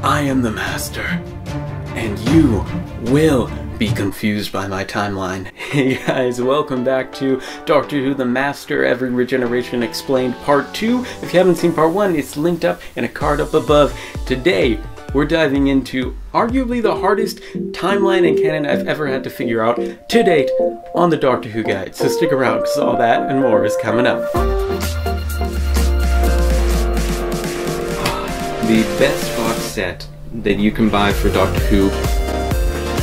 I am the Master, and you will be confused by my timeline. Hey guys, welcome back to Doctor Who the Master Every Regeneration Explained Part 2. If you haven't seen Part 1, it's linked up in a card up above. Today, we're diving into arguably the hardest timeline and canon I've ever had to figure out to date on the Doctor Who Guide. So stick around, because all that and more is coming up. The best box set that you can buy for Doctor Who.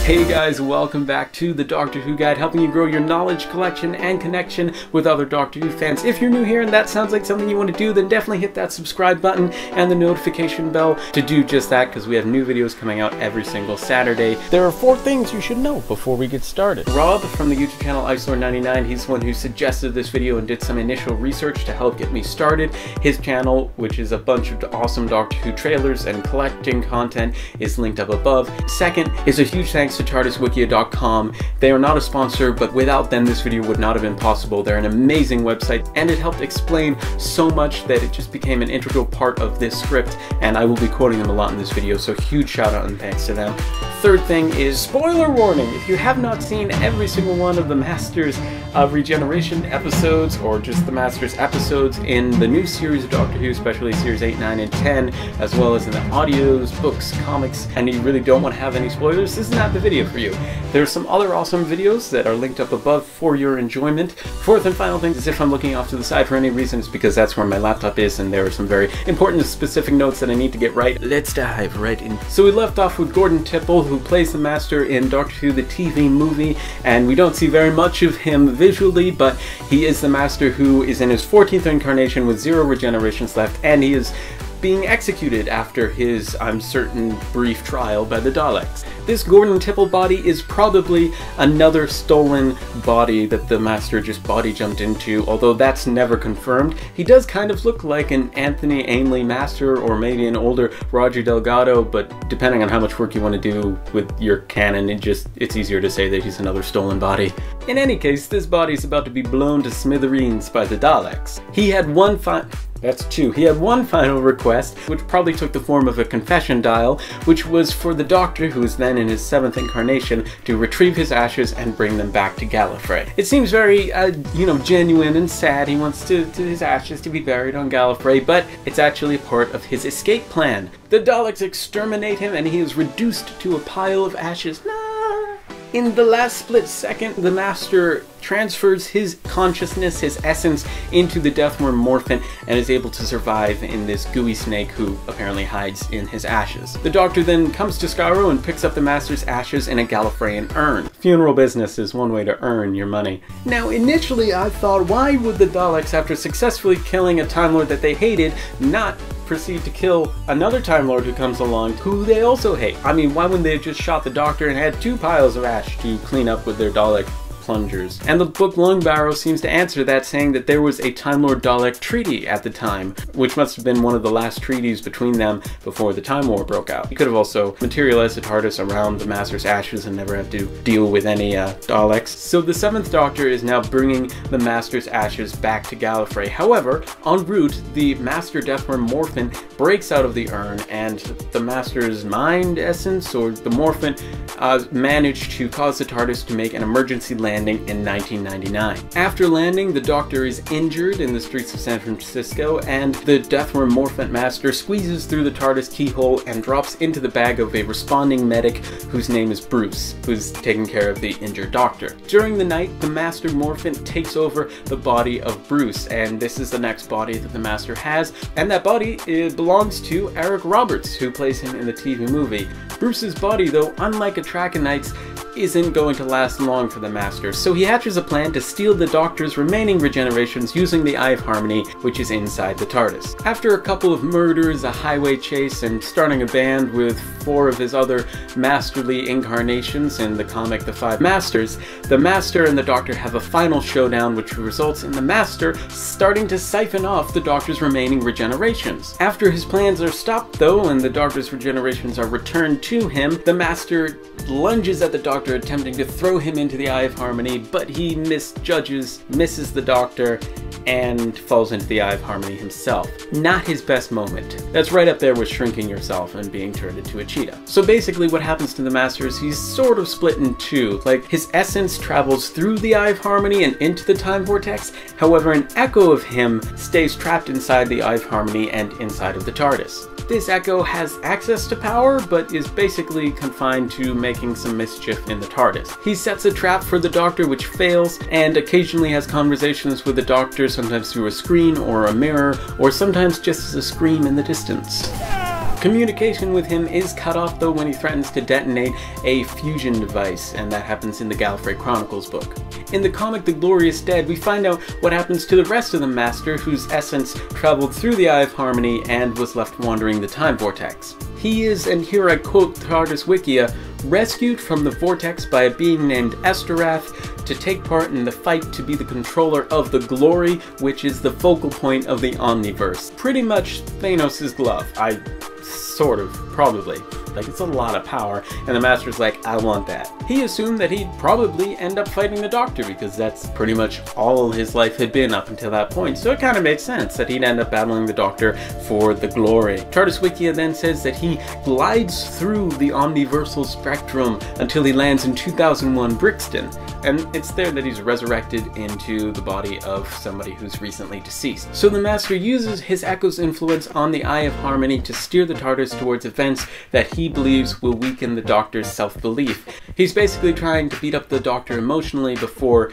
Hey guys, welcome back to the Doctor Who Guide, helping you grow your knowledge collection and connection with other Doctor Who fans. If you're new here and that sounds like something you want to do, then definitely hit that subscribe button and the notification bell to do just that, because we have new videos coming out every single Saturday. There are 4 things you should know before we get started. Rob from the YouTube channel Isolor99, he's the one who suggested this video and did some initial research to help get me started. His channel, which is a bunch of awesome Doctor Who trailers and collecting content, is linked up above. Second is a huge thanks to TARDISWikia.com. They are not a sponsor, but without them this video would not have been possible. They're an amazing website, and it helped explain so much that it just became an integral part of this script, and I will be quoting them a lot in this video, so huge shout out and thanks to them. Third thing is spoiler warning. If you have not seen every single one of the Masters of Regeneration episodes, or just the Masters episodes in the new series of Doctor Who, especially series 8, 9, and 10, as well as in the audios, books, comics, and you really don't want to have any spoilers, this is not the video for you. There's some other awesome videos that are linked up above for your enjoyment. Fourth and final thing is, if I'm looking off to the side for any reason, it's because that's where my laptop is and there are some very important specific notes that I need to get right. Let's dive right in. So we left off with Gordon Tipple, who plays the Master in Doctor Who the TV movie, and we don't see very much of him visually, but he is the Master who is in his 14th incarnation with 0 regenerations left, and he is being executed after his, I'm certain, brief trial by the Daleks. This Gordon Tipple body is probably another stolen body that the Master just body jumped into, although that's never confirmed. He does kind of look like an Anthony Ainley Master, or maybe an older Roger Delgado, but depending on how much work you want to do with your canon, it's easier to say that he's another stolen body. In any case, this body is about to be blown to smithereens by the Daleks. He had one final request, which probably took the form of a confession dial, which was for the Doctor, who is then in his 7th incarnation, to retrieve his ashes and bring them back to Gallifrey. It seems very, genuine and sad. He wants his ashes to be buried on Gallifrey, but it's actually part of his escape plan. The Daleks exterminate him, and he is reduced to a pile of ashes. In the last split second, the Master transfers his consciousness, his essence, into the Deathworm Morphin and is able to survive in this gooey snake who apparently hides in his ashes. The Doctor then comes to Skaro and picks up the Master's ashes in a Gallifreyan urn. Funeral business is one way to earn your money. Now, initially I thought, why would the Daleks, after successfully killing a Time Lord that they hated, not proceed to kill another Time Lord who comes along, who they also hate? I mean, why wouldn't they have just shot the Doctor and had 2 piles of ash to clean up with their Dalek plungers? And the book Lungbarrow seems to answer that, saying that there was a Time Lord Dalek treaty at the time, which must have been one of the last treaties between them before the Time War broke out. He could have also materialized the TARDIS around the Master's ashes and never have to deal with any Daleks. So the 7th Doctor is now bringing the Master's ashes back to Gallifrey. However, en route, the Master Deathworm Morphin breaks out of the urn, and the Master's mind essence, or the Morphin, managed to cause the TARDIS to make an emergency landing in 1999. After landing, the Doctor is injured in the streets of San Francisco, and the Deathworm Morphin Master squeezes through the TARDIS keyhole and drops into the bag of a responding medic whose name is Bruce, who's taking care of the injured Doctor. During the night, the Master Morphin takes over the body of Bruce, and this is the next body that the Master has, and that body belongs to Eric Roberts, who plays him in the TV movie. Bruce's body, though, unlike a Trakonite's, isn't going to last long for the Master, so he hatches a plan to steal the Doctor's remaining regenerations using the Eye of Harmony, which is inside the TARDIS. After a couple of murders, a highway chase, and starting a band with 4 of his other masterly incarnations in the comic The 5 Masters, the Master and the Doctor have a final showdown, which results in the Master starting to siphon off the Doctor's remaining regenerations. After his plans are stopped, though, and the Doctor's regenerations are returned to him, the Master lunges at the Doctor doctor, attempting to throw him into the Eye of Harmony, but he misses the doctor, and falls into the Eye of Harmony himself. Not his best moment. That's right up there with shrinking yourself and being turned into a cheetah. So basically what happens to the Master is he's sort of split in two. Like, his essence travels through the Eye of Harmony and into the time vortex, however an echo of him stays trapped inside the Eye of Harmony and inside of the TARDIS. This echo has access to power, but is basically confined to making some mischief in the TARDIS. He sets a trap for the Doctor which fails, and occasionally has conversations with the Doctor, sometimes through a screen or a mirror, or sometimes just as a scream in the distance. Communication with him is cut off though when he threatens to detonate a fusion device, and that happens in the Gallifrey Chronicles book. In the comic The Glorious Dead, we find out what happens to the rest of the Master, whose essence traveled through the Eye of Harmony and was left wandering the time vortex. He is, and here I quote TARDIS Wikia, rescued from the vortex by a being named Esterath to take part in the fight to be the controller of the glory, which is the focal point of the Omniverse. Pretty much Thanos' glove. Sort of, probably. Like, it's a lot of power, and the Master's like, I want that. He assumed that he'd probably end up fighting the Doctor, because that's pretty much all his life had been up until that point, so it kind of made sense that he'd end up battling the Doctor for the glory. TARDIS Wikia then says that he glides through the omniversal spectrum until he lands in 2001 Brixton, and it's there that he's resurrected into the body of somebody who's recently deceased. So the Master uses his Echo's influence on the Eye of Harmony to steer the TARDIS towards events that he believes will weaken the Doctor's self-belief. He's basically trying to beat up the Doctor emotionally before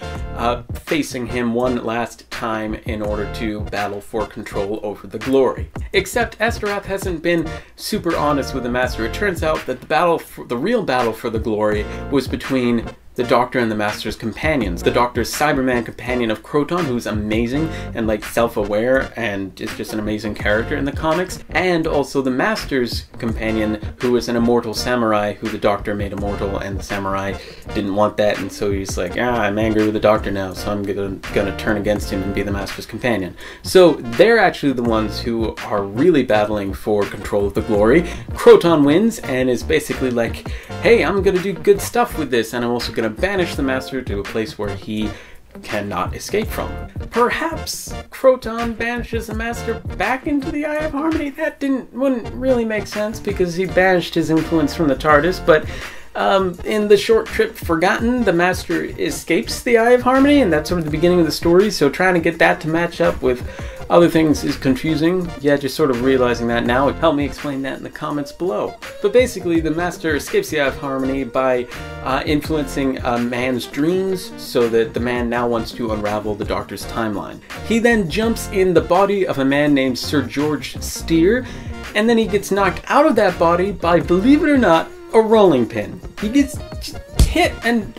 facing him one last time in order to battle for control over the glory. Except Esterath hasn't been super honest with the Master. It turns out that the real battle for the glory was between the Doctor and the Master's companions. The Doctor's Cyberman companion of Croton, who's amazing and like self-aware and is just an amazing character in the comics, and also the Master's companion, who is an immortal samurai who the Doctor made immortal, and the samurai didn't want that, and so he's like, I'm angry with the Doctor now, so I'm gonna turn against him and be the Master's companion. So they're actually the ones who are really battling for control of the glory. Croton wins and is basically like, hey, I'm gonna do good stuff with this, and I'm also gonna banish the Master to a place where he cannot escape from. Perhaps Croton banishes the Master back into the Eye of Harmony? That wouldn't really make sense because he banished his influence from the TARDIS, but in the short trip Forgotten, the Master escapes the Eye of Harmony, and that's sort of the beginning of the story, so trying to get that to match up with other things is confusing. Yeah, just sort of realizing that now. Help me explain that in the comments below. But basically, the Master escapes the Eye of Harmony by influencing a man's dreams, so that the man now wants to unravel the Doctor's timeline. He then jumps in the body of a man named Sir George Steer, and then he gets knocked out of that body by, believe it or not, a rolling pin. He gets hit, and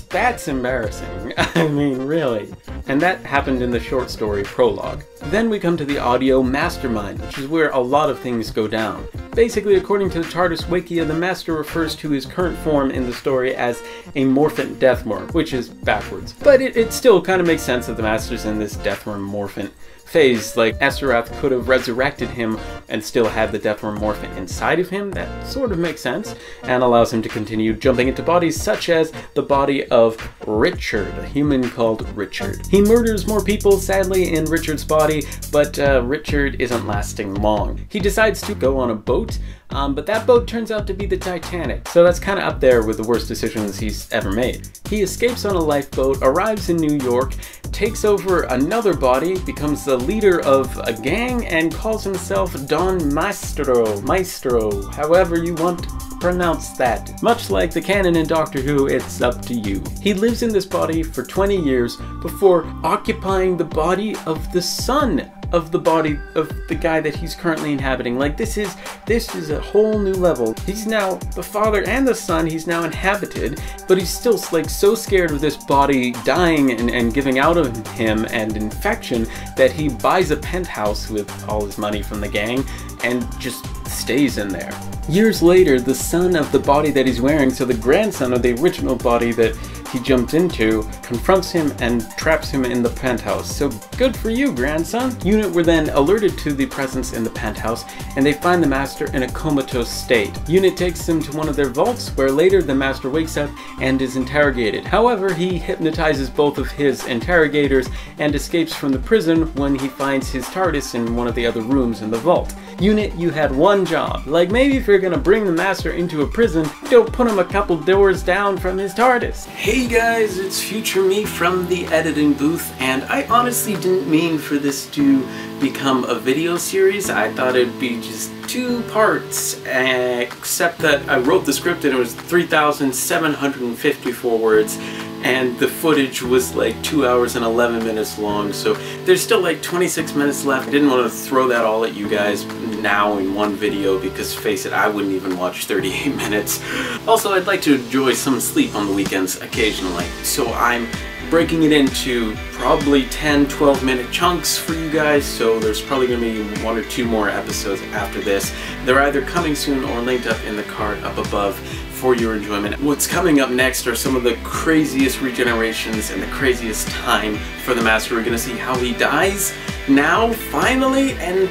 that's embarrassing. I mean, really. And that happened in the short story prologue. Then we come to the audio Mastermind, which is where a lot of things go down. Basically, according to the TARDIS Wikia, the Master refers to his current form in the story as a Morphant Deathworm, which is backwards. But it still kind of makes sense that the Master's in this Deathworm Morphant phase. Like, Esterath could have resurrected him and still had the Deathworm Morphant inside of him. That sort of makes sense, and allows him to continue jumping into bodies, such as the body of Richard, a human called Richard. He murders more people, sadly, in Richard's body, but Richard isn't lasting long. He decides to go on a boat, but that boat turns out to be the Titanic, so that's kind of up there with the worst decisions he's ever made. He escapes on a lifeboat, arrives in New York, takes over another body, becomes the leader of a gang, and calls himself Don Maestro, however you want to pronounce that. Much like the canon in Doctor Who, it's up to you. He lives in this body for 20 years before occupying the body of the son of the body of the guy that he's currently inhabiting. Like, this is a whole new level. He's now the father and the son he's now inhabited, but he's still like so scared of this body dying and giving out of him and infection that he buys a penthouse with all his money from the gang and just stays in there. Years later, the son of the body that he's wearing, so the grandson of the original body that he jumps into confronts him and traps him in the penthouse. So good for you, grandson. Unit were then alerted to the presence in the penthouse, and they find the Master in a comatose state. Unit takes them to one of their vaults, where later the Master wakes up and is interrogated. However, he hypnotizes both of his interrogators and escapes from the prison when he finds his TARDIS in one of the other rooms in the vault. Unit, you had one job. Like, maybe if you're gonna bring the Master into a prison, don't put him a couple doors down from his TARDIS. Hey guys, it's future me from the editing booth, and I honestly didn't mean for this to become a video series. I thought it'd be just 2 parts, except that I wrote the script and it was 3,754 words, and the footage was like 2 hours and 11 minutes long, so there's still like 26 minutes left. I didn't want to throw that all at you guys now in one video because, face it, I wouldn't even watch 38 minutes. Also, I'd like to enjoy some sleep on the weekends occasionally, so I'm breaking it into probably 10-12 minute chunks for you guys, so there's probably going to be 1 or 2 more episodes after this. They're either coming soon or linked up in the card up above for your enjoyment. What's coming up next are some of the craziest regenerations and the craziest time for the Master. We're going to see how he dies now, finally, and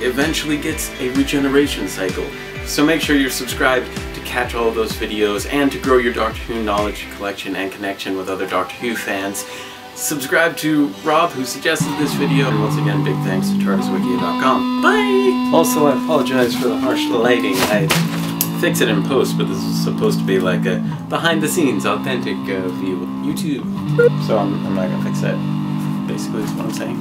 eventually gets a regeneration cycle. So make sure you're subscribed to catch all of those videos and to grow your Doctor Who knowledge collection and connection with other Doctor Who fans. Subscribe to Rob, who suggested this video, and once again, big thanks to TARDISWiki.com. Bye! Also, I apologize for the harsh lighting. I fix it in post, but this is supposed to be like a behind-the-scenes, authentic view of YouTube. So I'm not gonna fix that. Basically, is what I'm saying.